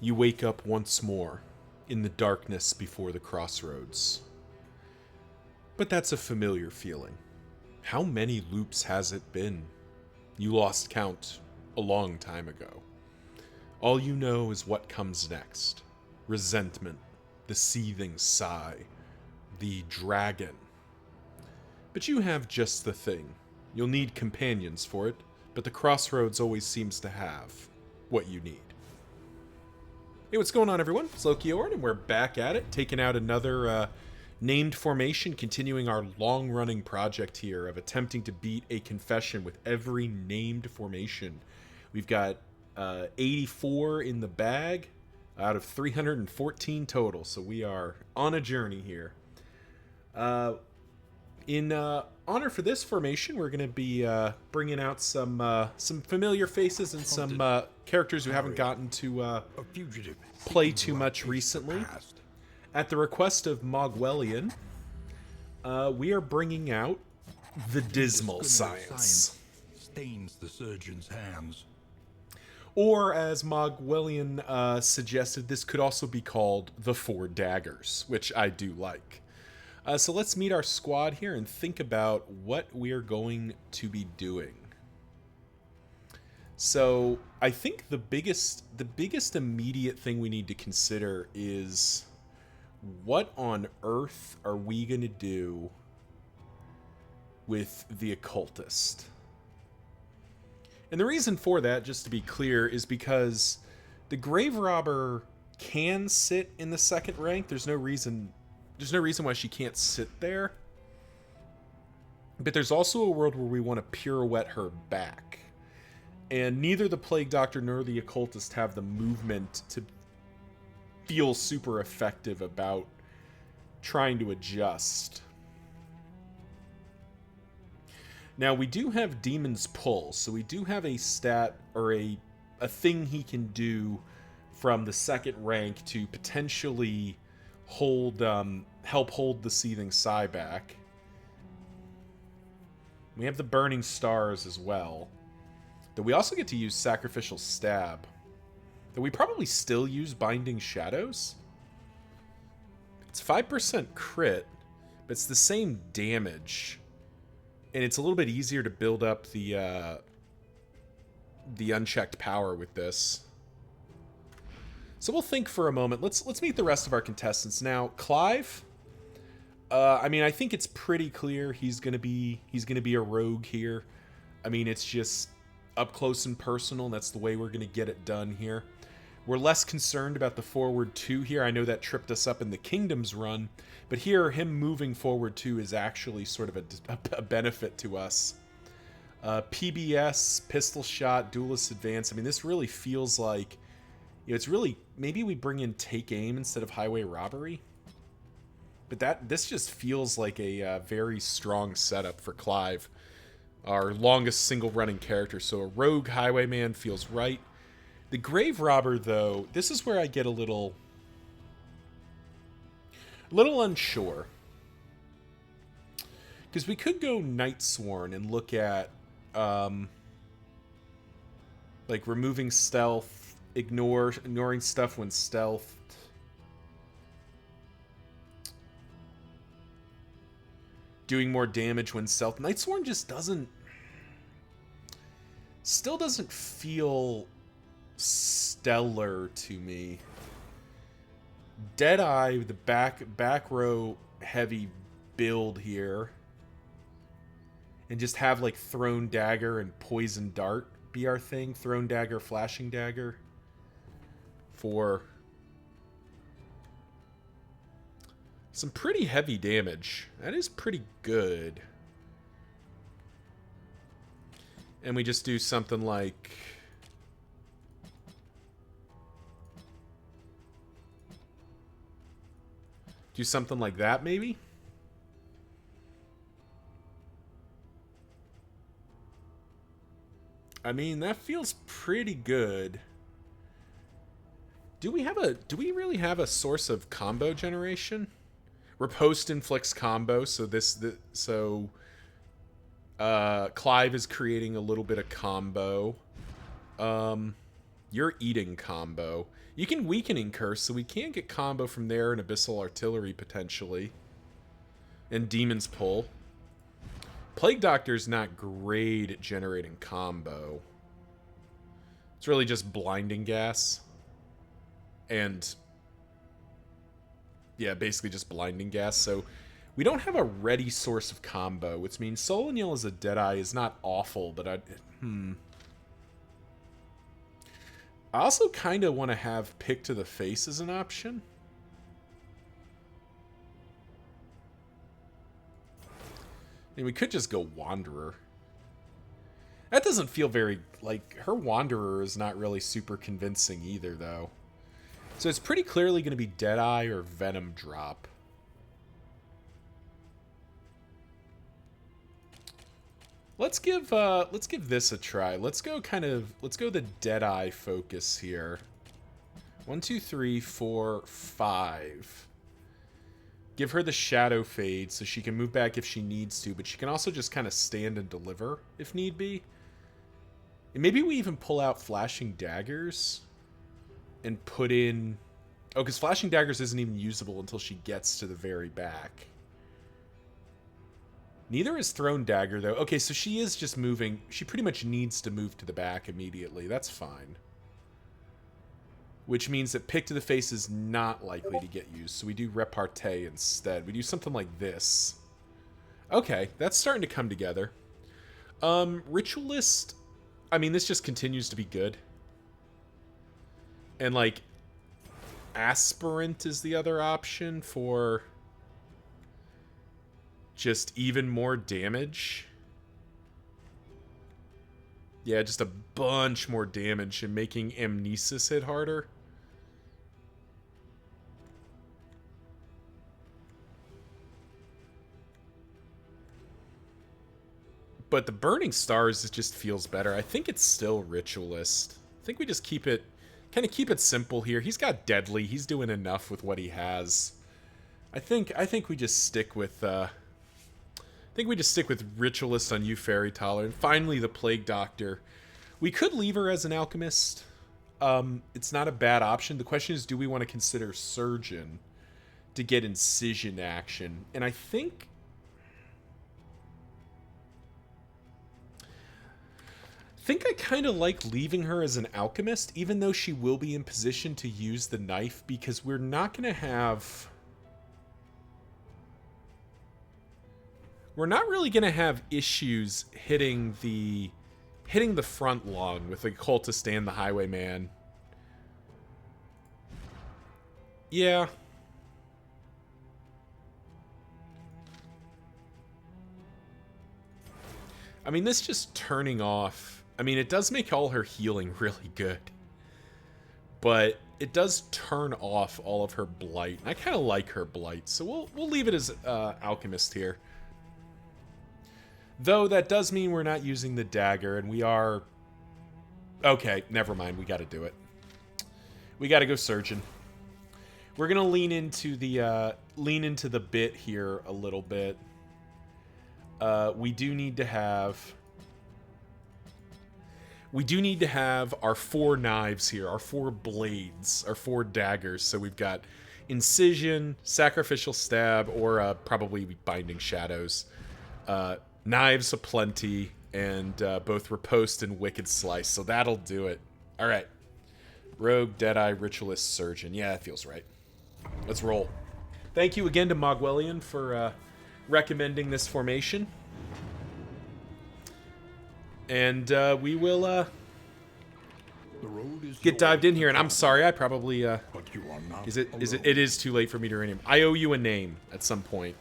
You wake up once more in the darkness before the crossroads. But that's a familiar feeling. How many loops has it been? You lost count a long time ago. All you know is what comes next. Resentment, the seething sigh, the dragon. But you have just the thing. You'll need companions for it, but the crossroads always seems to have what you need. Hey, what's going on, everyone? It's Lokiorn, and we're back at it, taking out another named formation, continuing our long-running project here of attempting to beat a confession with every named formation. We've got 84 in the bag out of 314 total, so we are on a journey here. In honor for this formation, we're going to be bringing out some familiar faces and some characters who haven't gotten to play too much recently. At the request of Mogwellian, we are bringing out the Dismal Science. Stains the surgeon's hands. Or, as Mogwellian suggested, this could also be called the Four Daggers, which I do like. So let's meet our squad here and think about what we're going to be doing. So I think the biggest immediate thing we need to consider is what on earth are we going to do with the occultist? And the reason for that, just to be clear, is because the grave robber can sit in the second rank. There's no reason why she can't sit there. But there's also a world where we want to pirouette her back. And neither the Plague Doctor nor the Occultist have the movement to feel super effective about trying to adjust. Now, we do have Demon's Pull, so we do have a stat, or a thing he can do from the second rank to potentially help hold the Seething Sigh back. We have the Burning Stars as well. Though we also get to use Sacrificial Stab. Though we probably still use Binding Shadows. It's 5% crit, but it's the same damage. And it's a little bit easier to build up the unchecked power with this. So we'll think for a moment. Let's meet the rest of our contestants now. Clive. I mean, I think it's pretty clear he's gonna be a rogue here. I mean, it's just up close and personal, and that's the way we're gonna get it done here. We're less concerned about the forward 2 here. I know that tripped us up in the Kingdoms run, but here, him moving forward 2 is actually sort of a benefit to us. PBS, Pistol Shot, Duelist Advance. I mean, this really feels like, you know, it's really, maybe we bring in Take Aim instead of Highway Robbery. But this just feels like a very strong setup for Clive, our longest single running character. So a rogue highwayman feels right. The Grave Robber, though, this is where I get a little unsure. Because we could go Night Sworn and look at like removing stealth, ignoring stuff when stealthed. Doing more damage when stealth. Night Sworn just still doesn't feel stellar to me. Deadeye, the back row heavy build here, and just have like Thrown Dagger and Poison Dart be our thing. Thrown Dagger, Flashing Dagger for some pretty heavy damage. That is pretty good. And we just do something like that, maybe? I mean, that feels pretty good. Do we really have a source of combo generation? Riposte inflicts combo, so Clive is creating a little bit of combo. You're eating combo. You can weakening curse, so we can get combo from there and abyssal artillery potentially. And demon's pull. Plague Doctor's not great at generating combo. It's really just blinding gas. And yeah, basically just blinding gas. So we don't have a ready source of combo, which means Solaniel as a Deadeye is not awful, but I also kind of want to have Pick to the Face as an option. I mean, we could just go Wanderer. That doesn't feel very, like, her Wanderer is not really super convincing either, though. So it's pretty clearly going to be Deadeye or Venom drop. Let's give this a try. Let's go the Deadeye focus here. 1, 2, 3, 4, 5. Give her the Shadow Fade so she can move back if she needs to, but she can also just kind of stand and deliver if need be. And maybe we even pull out Flashing Daggers and put in... Oh, because Flashing Daggers isn't even usable until she gets to the very back. Neither is Thrown Dagger, though. Okay, so she is just moving. She pretty much needs to move to the back immediately. That's fine. Which means that Pick to the Face is not likely to get used. So we do Repartee instead. We do something like this. Okay, that's starting to come together. Ritualist... I mean, this just continues to be good. And, like, Aspirant is the other option for just even more damage. Yeah, just a bunch more damage and making Amnesis hit harder. But the Burning Stars, it just feels better. I think it's still Ritualist. I think we just keep it, kind of keep it simple here. He's got Deadly. He's doing enough with what he has. I think we just stick with, Ritualist on you, Fairy Taller. And finally, the Plague Doctor. We could leave her as an Alchemist. It's not a bad option. The question is, do we want to consider Surgeon to get Incision action? And I think I kind of like leaving her as an Alchemist, even though she will be in position to use the knife, because we're not going to have... We're not really going to have issues hitting the front long with the Cultist and the Highwayman. Yeah. I mean, this just turning off... I mean, it does make all her healing really good. But it does turn off all of her Blight. And I kind of like her Blight, so we'll leave it as Alchemist here. Though that does mean we're not using the dagger, and we are... Okay, never mind. We got to do it. We got to go Surgeon. We're gonna lean into the bit here a little bit. We do need to have our 4 knives here, our 4 blades, our 4 daggers. So we've got Incision, Sacrificial Stab, or probably Binding Shadows. Knives aplenty, and both Riposte and Wicked Slice. So that'll do it. All right. Rogue, Deadeye, Ritualist, Surgeon. Yeah, that feels right. Let's roll. Thank you again to Mogwellian for recommending this formation. And we will get dived in here. And I'm sorry, I probably it is too late for me to rename. I owe you a name at some point.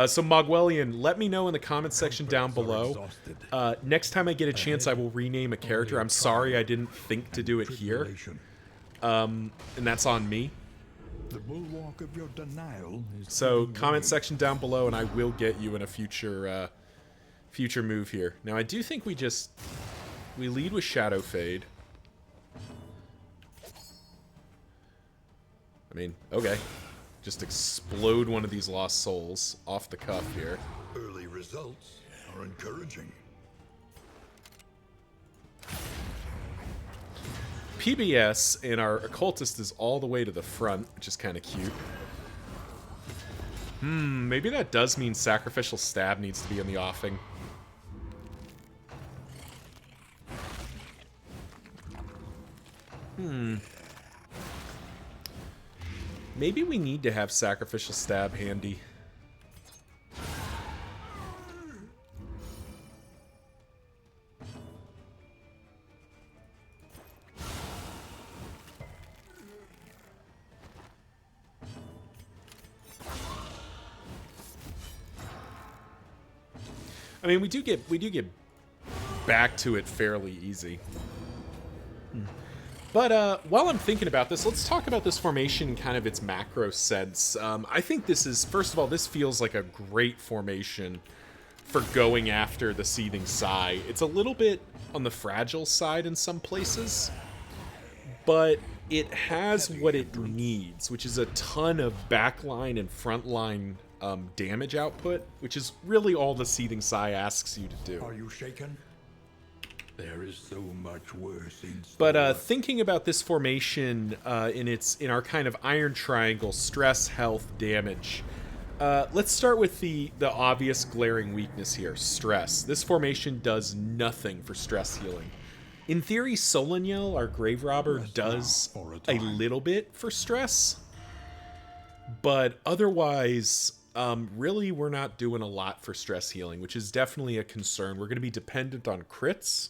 So Mogwellian, let me know in the comments section down below. Next time I get a chance, I will rename a character. I'm sorry I didn't think to do it here. And that's on me. The bulwark of your denial is so comment section down below, and I will get you in a future move here. Now I do think we lead with Shadow Fade. I mean, okay. Just explode one of these Lost Souls off the cuff here. early results are encouraging. PBS and our occultist is all the way to the front, which is kind of cute. Maybe that does mean sacrificial stab needs to be in the offing. Maybe we need to have sacrificial stab handy. I mean, we do get back to it fairly easy. But while I'm thinking about this, let's talk about this formation in kind of its macro sense. I think this is, first of all, this feels like a great formation for going after the Seething Sigh. It's a little bit on the fragile side in some places, but it has what it needs, which is a ton of backline and frontline damage output, which is really all the Seething Sigh asks you to do. Are you shaken? There is so much worse in store. But thinking about this formation in our kind of iron triangle, stress, health, damage. Let's start with the obvious glaring weakness here, stress. This formation does nothing for stress healing. In theory, Solaniel, our grave robber, does a little bit for stress, but otherwise, really, we're not doing a lot for stress healing, which is definitely a concern. We're going to be dependent on crits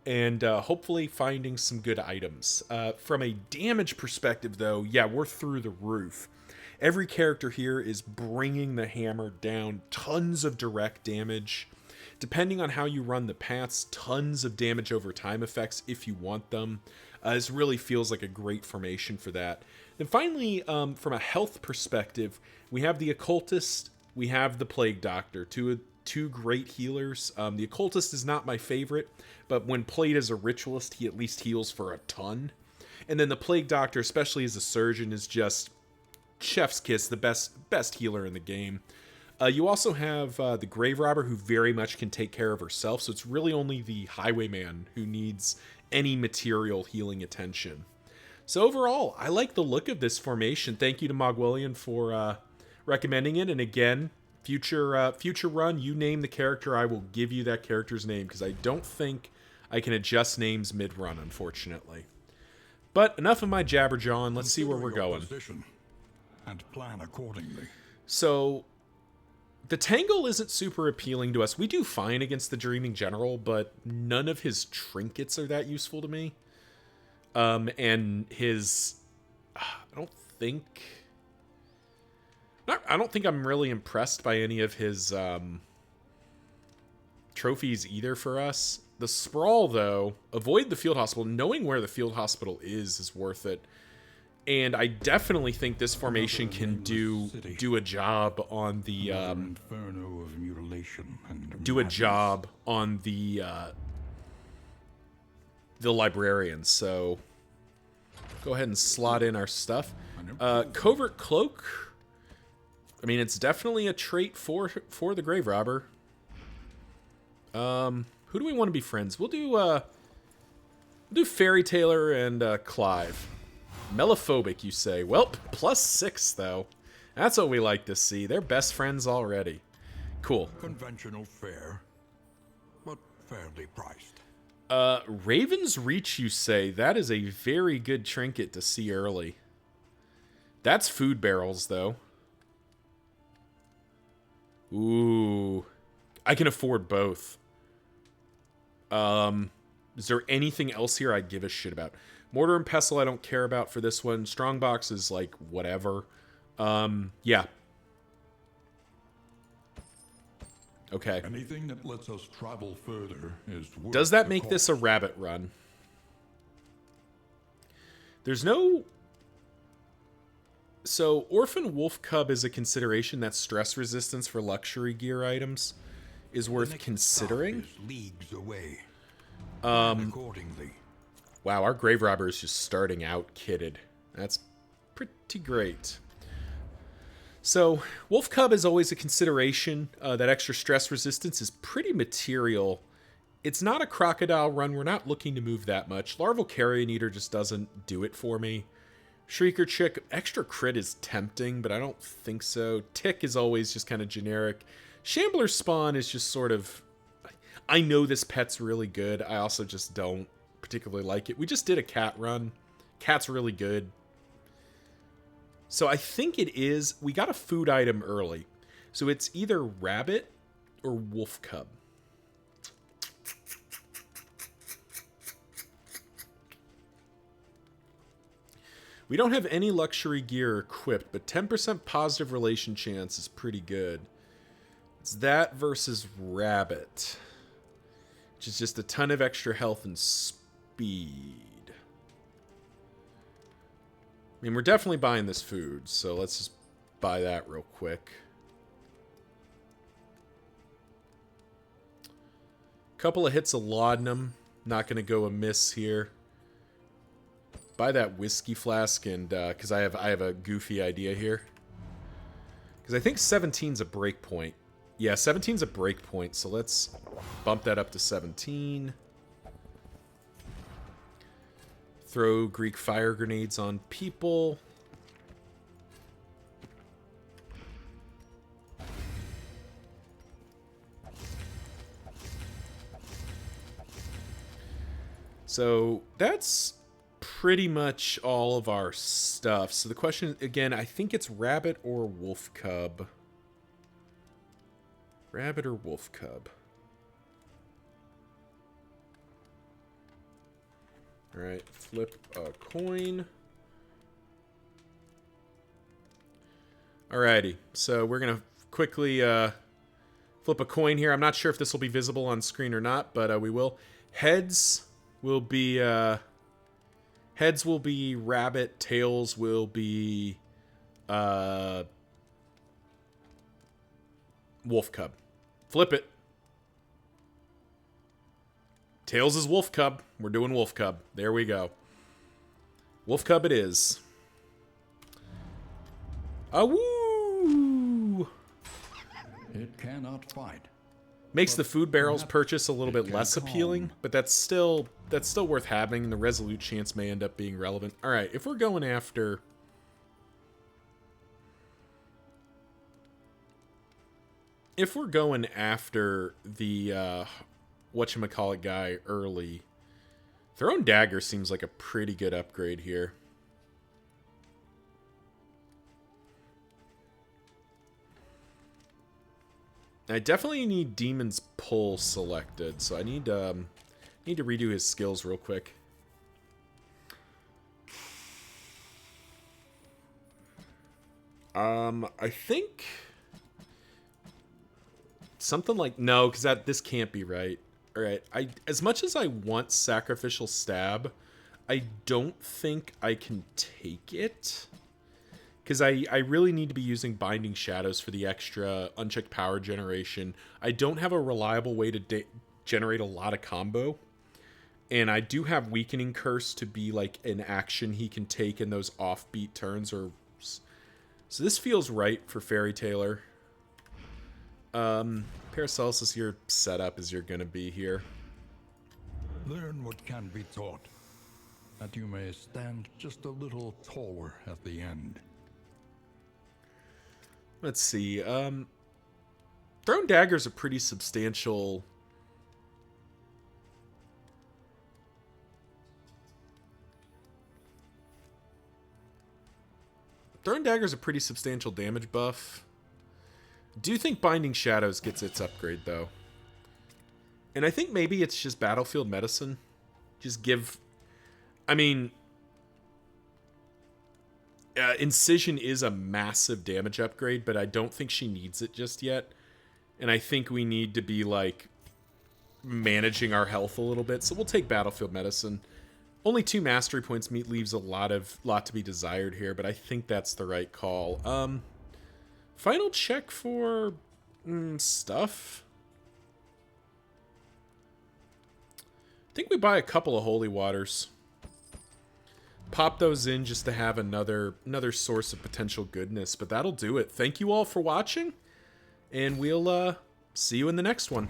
and hopefully finding some good items. From a damage perspective, though, yeah, we're through the roof. Every character here is bringing the hammer down. Tons of direct damage. Depending on how you run the paths, tons of damage over time effects if you want them. This really feels like a great formation for that. Then finally, from a health perspective, we have the Occultist, we have the Plague Doctor, two great healers. The Occultist is not my favorite, but when played as a ritualist, he at least heals for a ton. And then the Plague Doctor, especially as a surgeon, is just chef's kiss, the best healer in the game. You also have the Grave Robber, who very much can take care of herself, so it's really only the Highwayman who needs any material healing attention. So overall, I like the look of this formation. Thank you to Mogwillian for recommending it, and again, future run, you name the character, I will give you that character's name, because I don't think I can adjust names mid-run, unfortunately. But enough of my jabberjawing, let's see where we're going. And plan accordingly. So, the Tangle isn't super appealing to us. We do fine against the Dreaming General, but none of his trinkets are that useful to me. And his... I don't think I'm really impressed by any of his trophies either for us. The Sprawl, though, avoid the Field Hospital. Knowing where the Field Hospital is worth it. And I definitely think this formation can do a job on the inferno of mutilation and do a job on the librarian. So go ahead and slot in our stuff. Covert Cloak. I mean, it's definitely a trait for the Grave Robber. Who do we want to be friends? We'll do Fairy Tailor and Clive. Melophobic, you say. Well, +6, though. That's what we like to see. They're best friends already. Cool. Conventional fare, but fairly priced. Raven's Reach, you say. That is a very good trinket to see early. That's food barrels, though. Ooh. I can afford both. Is there anything else here I'd give a shit about? Mortar and Pestle I don't care about for this one. Strongbox is like whatever. Yeah. Okay. Anything that lets us travel further is worth Does that the make this a cost. rabbit run? There's no... So, Orphan Wolf Cub is a consideration. That stress resistance for luxury gear items is The worth next considering. stop is leagues away. Plan accordingly. Wow, our Grave Robber is just starting out kitted. That's pretty great. So, Wolf Cub is always a consideration. That extra stress resistance is pretty material It's not a crocodile run. We're not looking to move that much. Larval Carrion Eater just doesn't do it for me. Shrieker Chick, extra crit is tempting, but I don't think so. Tick is always just kind of generic. Shambler Spawn is just sort of... I know this pet's really good. I also just don't particularly like it. We just did a cat run. Cat's really good. So I think it is... We got a food item early. So it's either rabbit or wolf cub. We don't have any luxury gear equipped, but 10% positive relation chance is pretty good. It's that versus rabbit, which is just a ton of extra health and speed. I mean, we're definitely buying this food, so let's just buy that real quick. Couple of hits of laudanum, not going to go amiss here. Buy that whiskey flask, and because I have a goofy idea here. Because I think 17's a break point. Yeah, 17's a break point, so let's bump that up to 17. Throw Greek fire grenades on people. So that's pretty much all of our stuff. So the question, again, I think it's rabbit or wolf cub. Rabbit or wolf cub. Alright, flip a coin. Alrighty, so we're going to quickly flip a coin here. I'm not sure if this will be visible on screen or not, but we will. Heads will be rabbit. Tails will be wolf cub. Flip it. Tails is wolf cub. We're doing wolf cub. There we go. Wolf cub it is. Woo! It cannot fight. Makes the food barrels purchase a little bit less appealing, but that's still worth having. The resolute chance may end up being relevant. All right, if we're going after the whatchamacallit guy early, Thrown Dagger seems like a pretty good upgrade here. I definitely need Demon's Pull selected, so I need to redo his skills real quick. I think something like no, because this can't be right. All right, as much as I want Sacrificial Stab, I don't think I can take it. Because I really need to be using Binding Shadows for the extra unchecked power generation. I don't have a reliable way to generate a lot of combo. And I do have Weakening Curse to be like an action he can take in those offbeat turns. So this feels right for Fairy Tailor. Paracelsus, your setup as you're going to be here. Learn what can be taught, that you may stand just a little taller at the end. Let's see. Thrown Dagger's a pretty substantial... Thrown Dagger's a pretty substantial damage buff. Do you think Binding Shadows gets its upgrade, though? And I think maybe it's just Battlefield Medicine. Just give... I mean... Incision is a massive damage upgrade, but I don't think she needs it just yet. And I think we need to be, like, managing our health a little bit. So we'll take Battlefield Medicine. Only 2 mastery points leaves a lot to be desired here, but I think that's the right call. Final check for stuff. I think we buy a couple of Holy Waters. Pop those in just to have another source of potential goodness, but that'll do it. Thank you all for watching, and we'll see you in the next one.